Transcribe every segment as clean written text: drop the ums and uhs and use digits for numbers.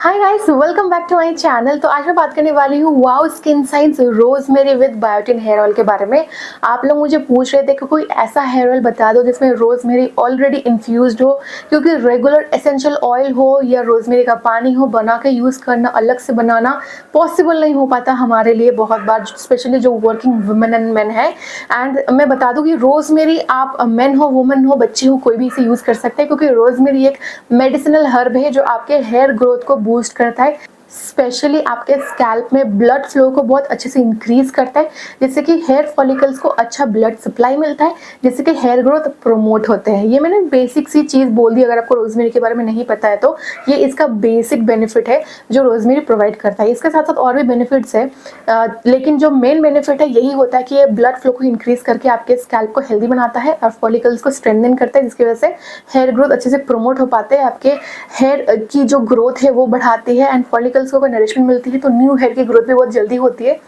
Hi guys, welcome back to my channel. तो आज मैं बात करने वाली हूँ wow skin science rosemary with biotin hair oil के बारे में। आप लोग मुझे पूछ रहे थे कि कोई ऐसा हेयर ऑयल बता दो जिसमें रोजमेरी ऑलरेडी इन्फ्यूज्ड हो, क्योंकि रेगुलर एसेंशियल ऑयल हो या रोजमेरी का पानी हो बना के यूज़ करना, अलग से बनाना पॉसिबल नहीं हो पाता हमारे लिए बहुत बार, स्पेशली जो वर्किंग वुमेन एंड मैन है। एंड मैं बता दूँ कि रोजमेरी आप मैन हो, वुमेन हो, बच्चे हो, कोई भी इसे यूज़ कर सकते हैं, क्योंकि रोजमेरी एक मेडिसिनल हर्ब है जो आपके हेयर ग्रोथ को बूस्ट करता है, स्पेशली आपके स्कैल्प में ब्लड फ्लो को बहुत अच्छे से इंक्रीज करता है, जिससे कि हेयर फॉलिकल्स को अच्छा ब्लड सप्लाई मिलता है, जिससे कि हेयर ग्रोथ प्रमोट होते हैं। ये मैंने बेसिक सी चीज़ बोल दी। अगर आपको रोजमेरी के बारे में नहीं पता है तो ये इसका बेसिक बेनिफिट है जो रोजमेरी प्रोवाइड करता है। इसके साथ साथ और भी बेनिफिट्स है, लेकिन जो मेन बेनिफिट है यही होता है कि ये ब्लड फ्लो को इंक्रीज करके आपके स्कैल्प को हेल्दी बनाता है और फॉलिकल्स को स्ट्रेंथन करता है, जिसकी वजह से हेयर ग्रोथ अच्छे से प्रमोट हो पाते हैं। आपके हेयर की जो ग्रोथ है वो बढ़ाती है एंड फॉलिकल्स को नरिशमेंट मिलती है, तो न्यू हेयर की ग्रोथ भी बहुत जल्दी होती है।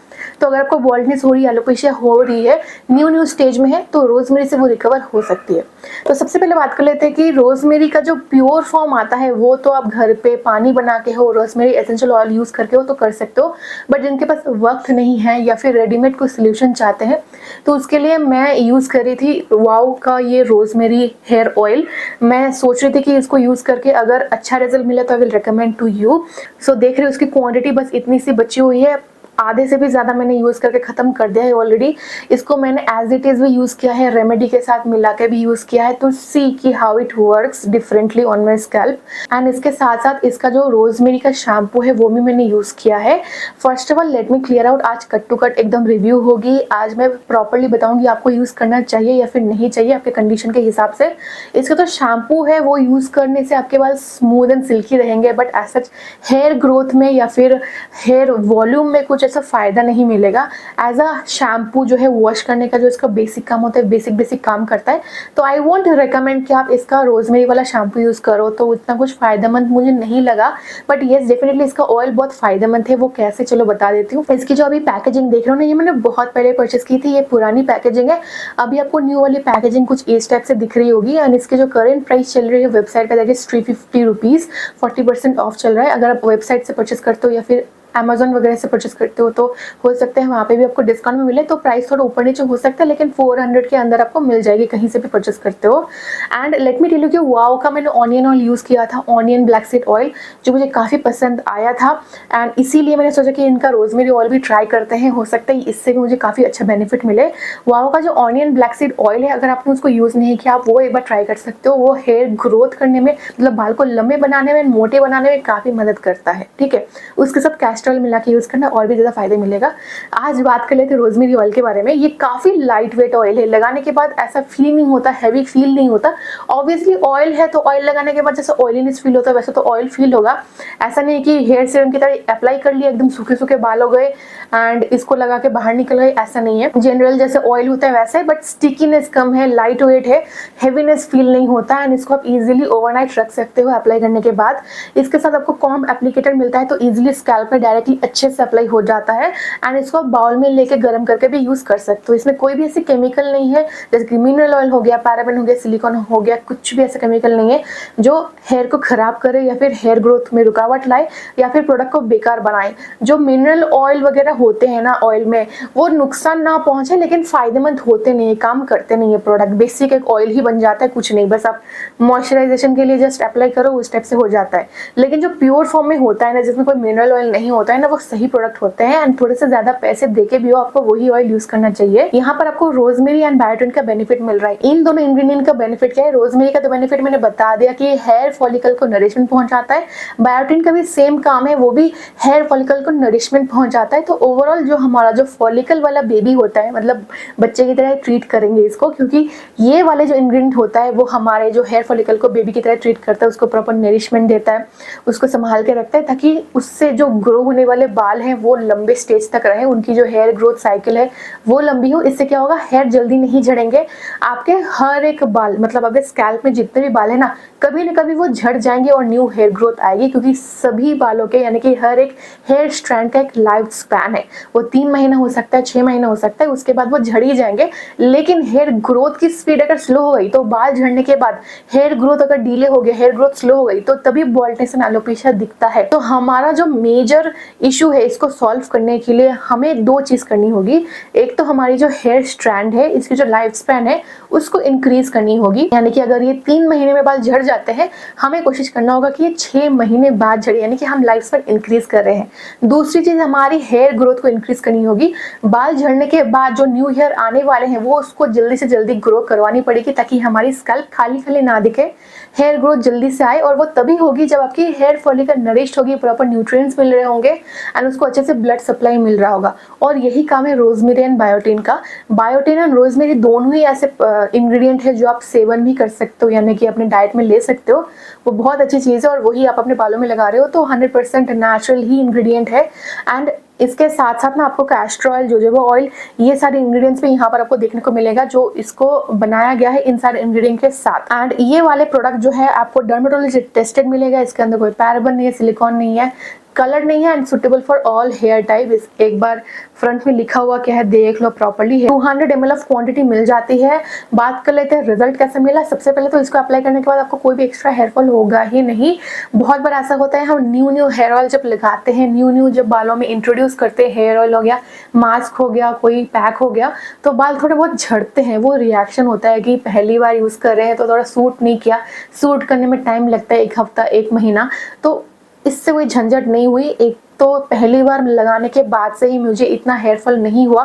तो अगर आपको बॉल्डनेस हो रही है, एलोपेशिया हो रही है, न्यू स्टेज में है, तो रोजमेरी से वो रिकवर हो सकती है। तो सबसे पहले बात कर लेते हैं कि रोजमेरी का जो प्योर फॉर्म आता है वो तो आप घर पे पानी बना के हो, रोजमेरी एसेंशियल ऑयल यूज करके हो तो कर सकते हो। बट जिनके पास वक्त नहीं है या फिर रेडीमेड कोई सोल्यूशन चाहते हैं, तो उसके लिए मैं यूज कर रही थी वाओ का ये रोजमेरी हेयर ऑयल। मैं सोच रही थी कि इसको यूज करके अगर अच्छा रिजल्ट मिले तो I will recommend to you. So देख रहे हो उसकी क्वांटिटी बस इतनी सी बची हुई है, आधे से भी ज़्यादा मैंने यूज़ करके ख़त्म कर दिया है ऑलरेडी। इसको मैंने एज इट इज़ भी यूज़ किया है, रेमेडी के साथ मिला के भी यूज़ किया है, तो सी कि how it works differently on my scalp. And इसके साथ साथ इसका जो रोजमेरी का शैम्पू है वो भी मैंने यूज़ किया है। First of all let me clear out, आज कट टू कट एकदम रिव्यू होगी। आज मैं प्रॉपरली बताऊंगी आपको यूज़ करना चाहिए या फिर नहीं चाहिए आपके कंडीशन के हिसाब से। इसका जो शैम्पू है वो यूज़ करने से आपके बाल स्मूथ एंड सिल्की रहेंगे, but as such hair growth में या फिर हेयर वॉल्यूम में कुछ ऐसा फ़ायदा नहीं मिलेगा। एज अ शैम्पू जो है वॉश करने का जो इसका बेसिक काम होता है, बेसिक काम करता है। तो आई वोंट रिकमेंड कि आप इसका रोजमेरी वाला शैम्पू यूज़ करो, तो उतना कुछ फ़ायदेमंद मुझे नहीं लगा। बट येस, डेफिनेटली इसका ऑयल बहुत फ़ायदेमंद है। वो कैसे, चलो बता देती हूँ। इसकी जो अभी पैकेजिंग देख रहे हो ना, ये मैंने बहुत पहले परचेस की थी, ये पुरानी पैकेजिंग है। अभी आपको न्यू वाली पैकेजिंग कुछ इस टाइप से दिख रही होगी। एंड इसकी जो करेंट प्राइस चल रही है वेबसाइट पर, दैट इज 350 रुपीज़, 40% ऑफ चल रहा है। अगर आप वेबसाइट से परचेस करते हो या फिर अमेजोन वगैरह से परचेस करते हो तो हो सकता है वहाँ पे भी आपको डिस्काउंट में मिले, तो प्राइस थोड़ा ऊपर नीचे हो सकता है, लेकिन 400 के अंदर आपको मिल जाएगी कहीं से भी परचेस करते हो। And let me tell you कि वाओ का मैंने ऑनियन ऑयल यूज़ किया था, ऑनियन ब्लैक सीड ऑयल, जो मुझे काफ़ी पसंद आया था। एंड इसीलिए मैंने सोचा कि इनका रोजमेरी ऑयल भी ट्राई करते हैं, हो सकता है इससे भी मुझे काफ़ी अच्छा बेनिफिट मिले। वाओ का जो ऑनियन ब्लैक सीड ऑयल है, अगर आपने उसको यूज़ नहीं किया आप वो एक बार ट्राई कर सकते हो। वो हेयर ग्रोथ करने में, मतलब बाल को लंबे बनाने में, मोटे बनाने में काफ़ी मदद करता है। ठीक है, उसके साथ कैस्टर ऑयल मिला के यूज़ करना और भी ज़्यादा फायदे मिलेगा। आज बात कर लेते हैं रोजमेरी ऑयल के बारे में। ये काफ़ी लाइट वेट ऑयल है, लगाने के बाद ऐसा फील नहीं होता, हैवी फील नहीं होता। ऑब्वियसली ऑयल है तो ऑयल लगाने के बाद जैसे ऑयलीनेस फील होता है वैसे तो ऑयल फील होगा। ऐसा नहीं कि हेयर सीरम की तरह अप्लाई कर लिया, एकदम सूखे सूखे बाल हो गए एंड इसको लगा के बाहर निकल गए, ऐसा नहीं है। जनरल जैसे ऑयल होता है वैसा है, बट स्टिकीनेस कम है, लाइट वेट है, हैवीनेस फील नहीं होता। एंड इसको आप इजीली ओवरनाइट रख सकते हो अप्लाई करने के बाद। इसके साथ आपको कॉम्ब एप्लीकेटर मिलता है, तो इजीली स्कैल्प पे डायरेक्टली अच्छे से अप्लाई हो जाता है। एंड इसको आप बाउल में लेके गर्म करके भी यूज़ कर सकते हो। इसमें कोई भी ऐसे केमिकल नहीं है, जैसे कि मिनरल ऑयल हो गया, पैराबेन हो गया, सिलिकॉन हो गया, कुछ भी ऐसा केमिकल नहीं है जो हेयर को खराब करे या फिर हेयर ग्रोथ में रुकावट लाए या फिर प्रोडक्ट को बेकार बनाए। जो मिनरल ऑयल वगैरह होते हैं ना ऑयल में, वो नुकसान ना पहुंचे लेकिन फायदेमंद होते नहीं है, काम करते नहीं है। प्रोडक्ट बेसिक एक ऑयल ही बन जाता है, कुछ नहीं, बस आप मॉइस्चराइजेशन के लिए जस्ट अप्लाई करो, उस टाइप से हो जाता है। लेकिन जो प्योर फॉर्म में होता है ना, जिसमें कोई मिनरल ऑयल नहीं होता है ना, वो सही प्रोडक्ट होते हैं। एंड थोड़े से ज्यादा पैसे देके भी हो आपको वही ऑयल यूज करना चाहिए। यहाँ पर आपको रोजमेरी एंड बायोटिन का बेनिफिट मिल रहा है। इन दोनों इंग्रेडिएंट का बेनिफिट क्या है? रोजमेरी का तो बेनिफिट मैंने बता दिया कि हेयर फॉलिकल को नरिशमेंट पहुंचाता है। बायोटिन का भी सेम काम है, वो भी हेयर फॉलिकल को नरिशमेंट पहुंचाता है। तो ओवरऑल जो हमारा जो फॉलिकल वाला बेबी होता है, मतलब बच्चे की तरह ट्रीट करेंगे इसको, क्योंकि ये वाले जो इंग्रेडिएंट होता है वो हमारे जो हेयर फॉलिकल को बेबी की तरह ट्रीट करता है, उसको प्रॉपर नरिशमेंट देता है, उसको संभाल के रखता है ताकि उससे जो ग्रो होने वाले बाल हैं वो लंबे स्टेज तक रहें, उनकी जो हेयर ग्रोथ साइकिल है वो लंबी हो। इससे क्या होगा, हेयर जल्दी नहीं झड़ेंगे। आपके हर एक बाल, मतलब आपके स्कैल्प में जितने भी बाल है ना, कभी न कभी वो झड़ जाएंगे और न्यू हेयर ग्रोथ आएगी, क्योंकि सभी बालों के यानी कि हर एक हेयर स्ट्रैंड का एक लाइफ स्पैन है। वो 3 महीना हो सकता है, 6 महीना हो सकता है, उसके बाद वो झड़ ही जाएंगे। लेकिन हेयर ग्रोथ की स्पीड अगर स्लो हो गई तो बाल झड़ने के बाद हेयर ग्रोथ अगर डिले हो गया, हेयर ग्रोथ स्लो हो गई, तो तभी बॉल्डनेस एंड एलोपेशिया दिखता है। तो हमारा जो मेजर इशू है इसको सॉल्व करने के लिए हमें 2 चीज करनी होगी। एक तो हमारी जो हेयर स्ट्रैंड है, इसकी जो लाइफ स्पैन है उसको इंक्रीज करनी होगी, यानी कि अगर ये 3 महीने में बाल झड़ जाते हैं, हमें कोशिश करना होगा कि ये 6 महीने बाद झड़े, यानी कि हम लाइफ स्पैन इंक्रीज कर रहे हैं। दूसरी चीज हमारी हेयर ग्रोथ को इंक्रीज करनी होगी। बाल झड़ने के बाद जो न्यू हेयर आने वाले हैं वो उसको जल्दी से जल्दी ग्रो करवानी पड़ेगी, ताकि हमारी स्कैल्प खाली खाली ना दिखे, हेयर ग्रोथ जल्दी से आए। और वो तभी होगी जब आपकी हेयर फॉलिकल नरिश्ड होगी, प्रॉपर न्यूट्रिएंट्स मिल रहे होंगे एंड उसको अच्छे से ब्लड सप्लाई मिल रहा होगा। और यही काम है रोजमेरी एंड बायोटिन का। बायोटिन एंड रोजमेरी दोनों ही ऐसे इंग्रेडिएंट है जो आप सेवन भी कर सकते हो, यानी कि अपने डाइट में ले सकते हो। वो बहुत अच्छी चीज़ है और वही आप अपने बालों में लगा रहे हो तो 100% नेचुरल ही इंग्रेडिएंट है। एंड इसके साथ साथ ना आपको कैस्टर ऑयल, जोजोबा ऑयल, ये सारे इंग्रेडिएंट्स भी यहाँ पर आपको देखने को मिलेगा, जो इसको बनाया गया है इन सारे इंग्रेडिएंट के साथ। एंड ये वाले प्रोडक्ट जो है आपको डर्मेटोलॉजिस्ट टेस्टेड मिलेगा, इसके अंदर कोई पैराबन नहीं है, सिलिकॉन नहीं है, कलर नहीं है and suitable for all hair type. एक बार फ्रंट में लिखा हुआ क्या है देख लो प्रॉपर्ली। 200 ml ऑफ क्वांटिटी मिल जाती है। बात कर लेते हैं रिजल्ट कैसे मिला। सबसे पहले तो इसको अप्लाई करने के बाद आपको कोई भी एक्स्ट्रा हेयर फॉल होगा ही नहीं। बहुत बार ऐसा होता है, हम न्यू हेयर ऑयल जब लगाते हैं, न्यू जब बालों में इंट्रोड्यूस करते हैं, हेयर ऑयल हो गया, मास्क हो गया, कोई पैक हो गया, तो बाल थोड़े बहुत झड़ते हैं। वो रिएक्शन होता है कि पहली बार यूज कर रहे हैं तो थोड़ा सूट नहीं किया, सूट करने में टाइम लगता है 1 हफ्ता 1 महीना, तो इससे कोई झंझट नहीं हुई। एक तो पहली बार लगाने के बाद से ही मुझे इतना हेयर फॉल नहीं हुआ,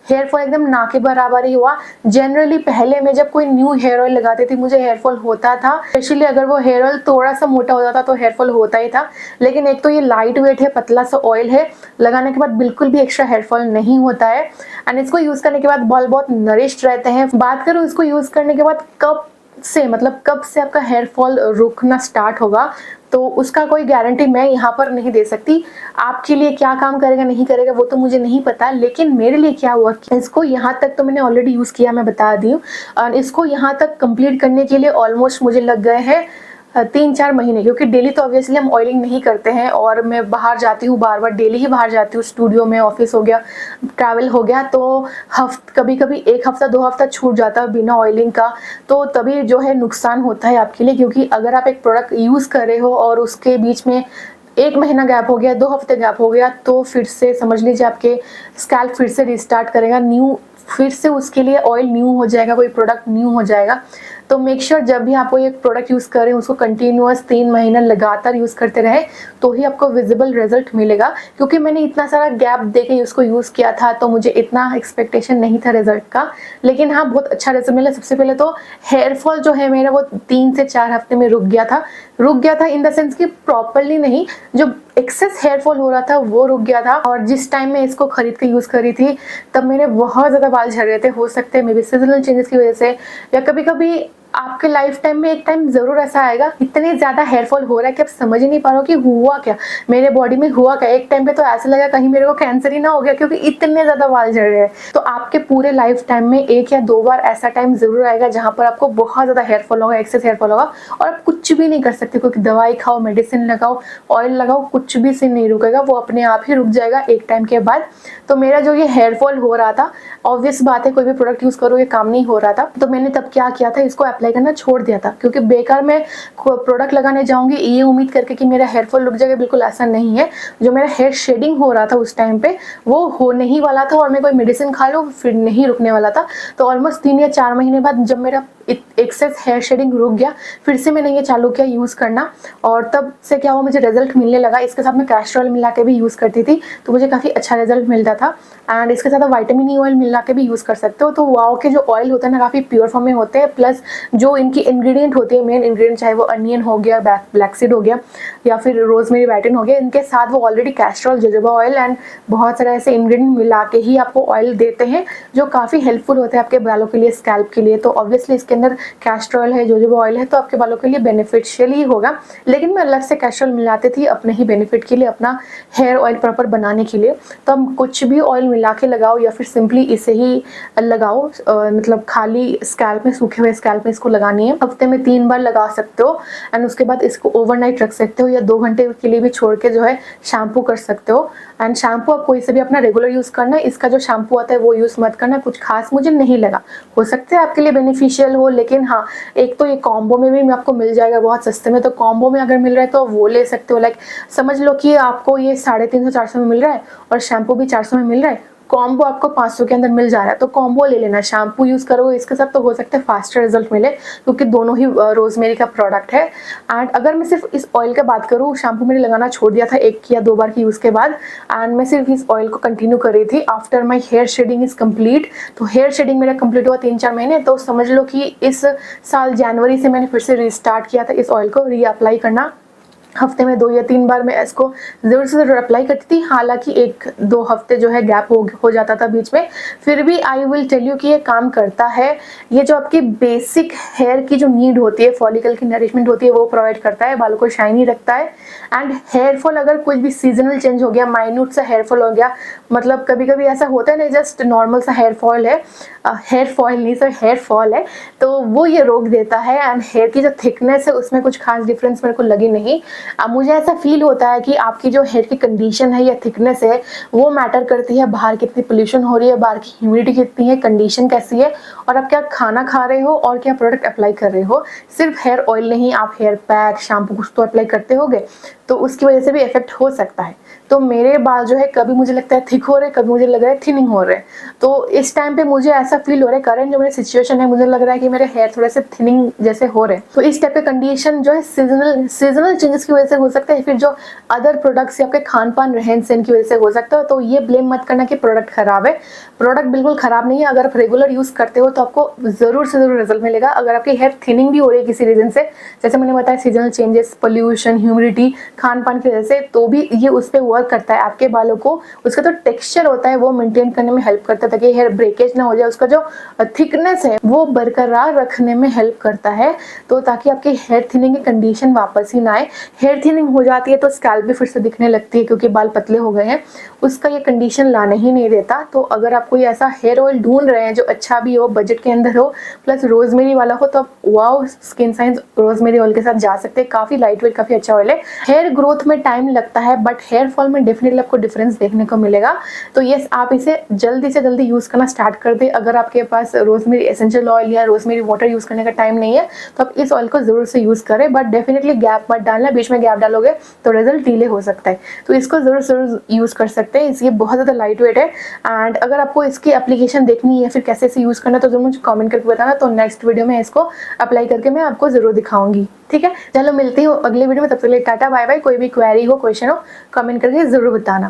हेयर फॉल एकदम ना के बराबर ही हुआ। जनरली पहले मैं जब कोई न्यू हेयर ऑयल लगाती थी मुझे हेयर फॉल होता था, स्पेशली अगर वो हेयर ऑयल थोड़ा सा मोटा होता था तो हेयर फॉल होता ही था। लेकिन एक तो ये लाइट वेट है, पतला सा ऑयल है, लगाने के बाद बिल्कुल भी एक्स्ट्रा हेयर फॉल नहीं होता है। एंड इसको यूज करने के बाद बाल बहुत नरिश्ड रहते हैं। बात करूँ इसको यूज करने के बाद कब से, मतलब कब से आपका हेयर फॉल रुकना स्टार्ट होगा, तो उसका कोई गारंटी मैं यहाँ पर नहीं दे सकती। आपके लिए क्या काम करेगा नहीं करेगा वो तो मुझे नहीं पता, लेकिन मेरे लिए क्या हुआ कि इसको यहाँ तक तो मैंने ऑलरेडी यूज किया, मैं बता दी हूँ। और इसको यहाँ तक कंप्लीट करने के लिए ऑलमोस्ट मुझे लग गए हैं 3-4 महीने, क्योंकि डेली तो ऑब्वियसली हम ऑयलिंग नहीं करते हैं और मैं बाहर जाती हूँ, बार बार डेली ही बाहर जाती हूँ, स्टूडियो में, ऑफिस हो गया, ट्रैवल हो गया, तो कभी कभी 1 हफ्ता 2 हफ्ता छूट जाता है बिना ऑयलिंग का, तो तभी जो है नुकसान होता है आपके लिए। क्योंकि अगर आप एक प्रोडक्ट यूज़ कर रहे हो और उसके बीच में 1 महीना गैप हो गया, 2 हफ्ते गैप हो गया, तो फिर से समझ लीजिए आपके स्कैल्प फिर से रिस्टार्ट करेगा, न्यू फिर से उसके लिए ऑयल न्यू हो जाएगा, कोई प्रोडक्ट न्यू हो जाएगा। तो मेक श्योर जब भी आप कोई एक प्रोडक्ट यूज़ करें उसको कंटिन्यूअस 3 महीना लगातार यूज़ करते रहे, तो ही आपको विजिबल रिजल्ट मिलेगा। क्योंकि मैंने इतना सारा गैप देके उसको यूज़ किया था तो मुझे इतना एक्सपेक्टेशन नहीं था रिजल्ट का, लेकिन हाँ बहुत अच्छा रिजल्ट मिला। सबसे पहले तो हेयर फॉल जो है मेरा वो 3 से 4 हफ्ते में रुक गया था इन द सेंस कि प्रॉपरली नहीं, जो एक्सेस हेयर फॉल हो रहा था वो रुक गया था। और जिस टाइम मैं इसको खरीद के यूज़ करी थी तब मेरे बहुत ज़्यादा बाल झड़ रहे थे। हो सकते हैं मे बी सीजनल चेंजेस की वजह से, या कभी कभी आपके लाइफ टाइम में एक टाइम जरूर ऐसा आएगा, इतने ज्यादा हेयर फॉल हो रहा है कि आप समझ ही नहीं पा रहे हो कि हुआ क्या, मेरे बॉडी में हुआ क्या। एक टाइम पे तो ऐसा लगा कहीं मेरे को कैंसर ही ना हो गया, क्योंकि इतने ज्यादा बाल झड़ रहे हैं। तो आपके पूरे लाइफ टाइम में 1 या 2 बार ऐसा टाइम जरूर आएगा जहां पर आपको बहुत ज्यादा हेयर फॉल होगा, एक्सेस हेयर फॉल होगा, और आप कुछ भी नहीं कर सकते, क्योंकि दवाई खाओ, मेडिसिन लगाओ, ऑयल लगाओ, कुछ भी से नहीं रुकेगा, वो अपने आप ही रुक जाएगा एक टाइम के बाद। तो मेरा जो ये हेयर फॉल हो रहा था, ऑब्वियस बात है कोई भी प्रोडक्ट यूज करो ये काम नहीं हो रहा था, तो मैंने तब क्या किया था, इसको अप्लाई करना छोड़ दिया था। क्योंकि बेकार मैं प्रोडक्ट लगाने जाऊंगी ये उम्मीद करके कि मेरा हेयर फॉल रुक जाएगा, बिल्कुल ऐसा नहीं है। जो मेरा हेयर शेडिंग हो रहा था उस टाइम पे वो हो नहीं वाला था, और मैं कोई मेडिसिन खा लूँ फिर नहीं रुकने वाला था। तो ऑलमोस्ट 3 या 4 महीने बाद जब मेरा एक्सेस हेयर शेडिंग रुक गया, फिर से मैंने ये चालू किया यूज़ करना, और तब से क्या हुआ मुझे रिजल्ट मिलने लगा। इसके साथ मैं कैस्टर ऑयल मिला के भी यूज़ करती थी तो मुझे काफ़ी अच्छा रिजल्ट मिलता था। एंड इसके साथ विटामिन ई ऑयल मिला के भी यूज़ कर सकते हो। तो वाओ के जो ऑयल होते हैं ना काफ़ी प्योर फॉर्म में होते हैं, प्लस जो इनकी इंग्रेडिएंट होती है, मेन इंग्रेडिएंट, चाहे वो अनियन हो गया, ब्लैक सीड हो गया, या फिर रोजमेरी बायोटिन हो गया, इनके साथ वो already castor oil, jojoba oil and बहुत सारे ऐसे इंग्रेडिएंट मिला के ही आपको ऑयल देते हैं जो काफ़ी हेल्पफुल होते हैं आपके बालों के लिए, स्कैल्प के लिए। तो ऑब्वियसली इसके अंदर कैस्टर ऑयल है, जोजोबा ऑयल है, तो आपके बालों के लिए बेनिफिशियल ही होगा। लेकिन मैं अलग से कैस्टर ऑयल मिलाती थी अपने ही बेनिफिट के लिए, अपना हेयर ऑयल प्रॉपर बनाने के लिए। तो हम कुछ भी ऑयल मिला के लगाओ या फिर सिंपली इसे ही लगाओ, मतलब खाली स्कैल्प में, सूखे हुए स्कैल्प में इसको लगानी है। हफ्ते में 3 बार लगा सकते हो एंड उसके बाद इसको ओवरनाइट रख सकते हो या 2 घंटे के लिए भी छोड़ के जो है शैम्पू कर सकते हो। एंड शैम्पू आप कोई से भी अपना रेगुलर यूज़ करना है, इसका जो शैम्पू आता है वो यूज़ मत करना, कुछ खास मुझे नहीं लगा। हो सकता है आपके लिए बेनिफिशियल हो, लेकिन हाँ, एक तो ये कॉम्बो में भी आपको मिल जाएगा बहुत सस्ते में, तो कॉम्बो में अगर मिल रहा है तो वो ले सकते हो। लाइक समझ लो कि आपको ये 350-400 में मिल रहा है और शैम्पू भी 400 में मिल रहा है, कॉम्बो आपको 500 के अंदर मिल जा रहा है, तो कॉम्बो ले लेना। शैम्पू यूज़ करोगे इसके साथ तो हो सकता है फास्टर रिजल्ट मिले, क्योंकि दोनों ही रोजमेरी का प्रोडक्ट है। एंड अगर मैं सिर्फ इस ऑयल की बात करूँ, शैम्पू मैंने लगाना छोड़ दिया था 1 या 2 बार की यूज़ के बाद, एंड मैं सिर्फ इस ऑयल को कंटिन्यू कर रही थी after my hair shedding is complete. तो हेयर शेडिंग मेरा कंप्लीट हुआ 3-4 महीने, तो समझ लो कि इस साल जनवरी से मैंने फिर से रिस्टार्ट किया था इस ऑयल को रीअप्लाई करना। हफ्ते में 2 या 3 बार मैं इसको ज़रूर से ज़रूर अप्लाई करती थी। हालांकि 1-2 हफ्ते जो है गैप हो जाता था बीच में, फिर भी आई विल टेल यू कि ये काम करता है। ये जो आपकी बेसिक हेयर की जो नीड होती है, फॉलिकल की नरिशमेंट होती है, वो प्रोवाइड करता है, बालों को शाइनी रखता है। एंड हेयर फॉल अगर कुछ भी सीजनल चेंज हो गया, माइन्यूट सा हेयर फॉल हो गया, मतलब कभी कभी ऐसा होता है नहीं जस्ट नॉर्मल सा हेयर फॉल है, हेयर फॉल नहीं सर हेयर फॉल है, तो वो ये रोक देता है। एंड हेयर की जो थिकनेस है उसमें कुछ खास डिफरेंस मेरे को लगी नहीं। अब मुझे ऐसा फील होता है कि आपकी जो हेयर की कंडीशन है या थिकनेस है वो मैटर करती है, बाहर कितनी पोल्यूशन हो रही है, बाहर की ह्यूमिडिटी कितनी है, कंडीशन कैसी है, और आप क्या खाना खा रहे हो और क्या प्रोडक्ट अप्लाई कर रहे हो। सिर्फ हेयर ऑयल नहीं, आप हेयर पैक, शैम्पू कुछ तो अप्लाई करते होगे, तो उसकी वजह से भी इफेक्ट हो सकता है। तो मेरे बाल जो है कभी मुझे लगता है थिक हो रहे, कभी मुझे लग रहा है थिनिंग हो रहे हैं। तो इस टाइम पे मुझे ऐसा फील हो रहा है, करंट जो मेरी सिचुएशन है, मुझे लग रहा है कि मेरे हेयर थोड़े से थिनिंग जैसे हो रहे हैं। तो इस टाइप के कंडीशन जो है सीजनल चेंजेस की वजह से हो सकता है, फिर जो अदर प्रोडक्ट्स या आपके खान पान रहन सहन की वजह से हो सकता है। तो ये ब्लेम मत करना कि प्रोडक्ट खराब है, प्रोडक्ट बिल्कुल खराब नहीं है। अगर आप रेगुलर यूज करते हो तो आपको जरूर से जरूर रिजल्ट मिलेगा। अगर आपकी हेयर थिनिंग भी हो रही है किसी रीजन से, जैसे मैंने बताया seasonal changes, pollution, humidity, Khan पान की वजह से, तो भी ये उस पर वर्क करता है। आपके बालों को उसका तो टेक्सचर होता है वो मेंटेन करने में हेल्प करता है, ताकि हेयर ब्रेकेज ना हो जाए, उसका जो थिकनेस है वो बरकरार रखने में हेल्प करता है। तो ताकि आपकी हेयर थिनिंग की कंडीशन वापस ही ना आए। हेयर थिनिंग हो जाती है तो स्कैल्प भी फिर से दिखने लगती है क्योंकि बाल पतले हो गए हैं, उसका ये कंडीशन लाने ही नहीं देता। तो अगर आप कोई ऐसा हेयर ऑयल ढूंढ रहे हैं जो अच्छा भी हो, बजट के अंदर हो, प्लस रोजमेरी वाला हो, तो आप wow skin science rosemary oil के साथ जा सकते हैं। काफी लाइट वेट, काफी अच्छा ऑयल है। हेयर ग्रोथ में टाइम लगता है बट हेयर फॉल में डेफिनेटली आपको डिफरेंस देखने को मिलेगा। तो यस, आप इसे जल्दी से जल्दी यूज करना स्टार्ट कर दे। अगर आपके पास रोजमेरी एसेंशियल ऑयल या रोजमेरी वाटर यूज करने का टाइम नहीं है तो आप इस ऑयल को जरूर से यूज करें, बट डेफिनेटली गैप मत डालना। बीच में गैप डालोगे तो रिजल्ट डिले हो सकता है। तो इसको जरूर जरूर यूज कर सकते हैं। ये बहुत ज्यादा लाइट वेट है। एंड अगर आपको इसकी एप्लीकेशन देखनी है, फिर कैसे इसे यूज करना है, तो जरूर मुझे कमेंट करके बताना। तो नेक्स्ट वीडियो में इसको अप्लाई करके मैं आपको जरूर दिखाऊंगी। ठीक है, चलो मिलती हूँ अगले वीडियो में। तब तक के लिए टाटा बाय बाय। कोई भी क्वेरी हो, क्वेश्चन हो, कमेंट करके जरूर बताना।